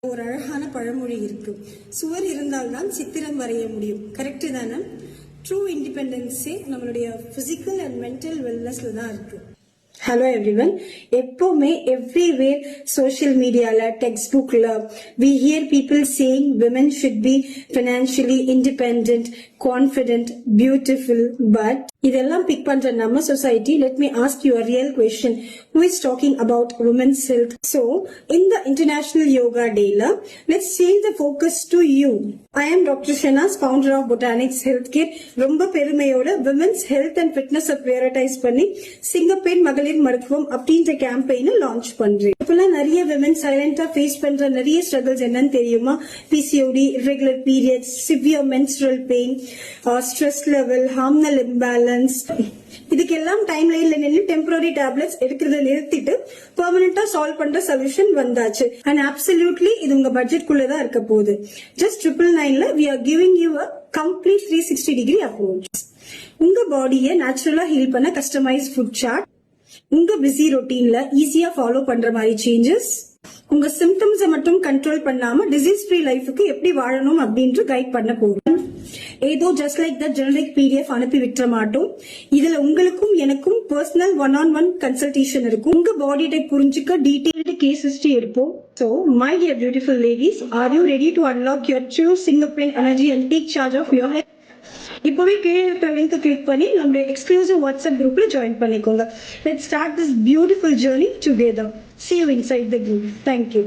ஒரு அழகான பழமொழி இருக்கு, சுவர் இருந்தால்தான் சித்திரம் வரைய முடியும். கரெக்டு தானே? ட்ரூ இண்டிபெண்டன்ஸே நம்மளுடைய பிசிக்கல் அண்ட் மென்டல் வெல்னஸ்ல தான் இருக்கு. Hello everyone. எப்பவுமே எவ்ரிவேர் சோஷியல் மீடியால, டெக்ஸ்ட் புக்ல we hear people saying women should be financially independent, confident, beautiful, but இதெல்லாம் பிக் பண்ற நம்ம society. Let me ask you a real question. Who is talking about women's health? So, in the International Yoga Day, let's change the focus to you. I am Dr. Shanaz, founder of Botanics Healthcare. ரொம்ப பெருமையோட women's health and fitness prioritize பண்ணி சிங்கப்பெண் மகளிர் மருத்துவம் அப்படின்ற கேம்பெயினை launch பண்றேன். இப்பெல்லாம் நிறைய women சைலண்டா face பண்ற நிறைய ஸ்ட்ரகிள்ஸ் என்னன்னு தெரியுமா? PCOD, irregular periods, severe menstrual pain, stress level, hormonal imbalance. இதுக்கெல்லாம் டைம் லைன்ல நின்று டெம்பரரி டேப்லெட்ஸ் எடுக்கிறத நிறுத்திட்டு பெர்மனண்டா சால்வ் பண்ற சொல்யூஷன் வந்தாச்சு. அண்ட் அப்சல்யூட்லி இது உங்க பட்ஜெட்குள்ளதான் இருக்க போகுது. ஜஸ்ட் 999ல we are giving you a complete 360 degree approach. உங்க பாடியை நேச்சுரலா ஹீல் பண்ண கஸ்டமைஸ் ஃபுட் சார்ட், உங்க பிஸி ரொட்டீன்ல ஈஸியா ஃபாலோ பண்ற மாதிரி சேஞ்சஸ், உங்க சிம்டம்ஸை மட்டும் கண்ட்ரோல் பண்ணாம டிசீஸ் ஃப்ரீ லைஃபுக்கு எப்படி வாழணும் அப்படின்ட்டு கைட் பண்ண போறோம். ஏதோ just like the generic PDF அனுப்பி விட்டுற மாட்டோம். இதுல உங்களுக்கும் எனக்கும் பர்சனல் 1-on-1 கன்சல்டேஷன் இருக்கும். உங்க பாடி டைப் புரிஞ்சுக்க டீடைல்டு கேஸ் ஹிஸ்டரி எடுப்போம். So, my dear beautiful ladies, are you ready to unlock your true Singapore energy and take charge of your health? இப்போவே கீழே இருக்கிற லிங்க் கிளிக் பண்ணி நம்மளுடைய எக்ஸ்க்ளூசிவ் வாட்ஸ்அப் குரூப்ல ஜாயின் பண்ணிக்கோங்க. Let's start this beautiful journey together. See you inside the group. Thank you.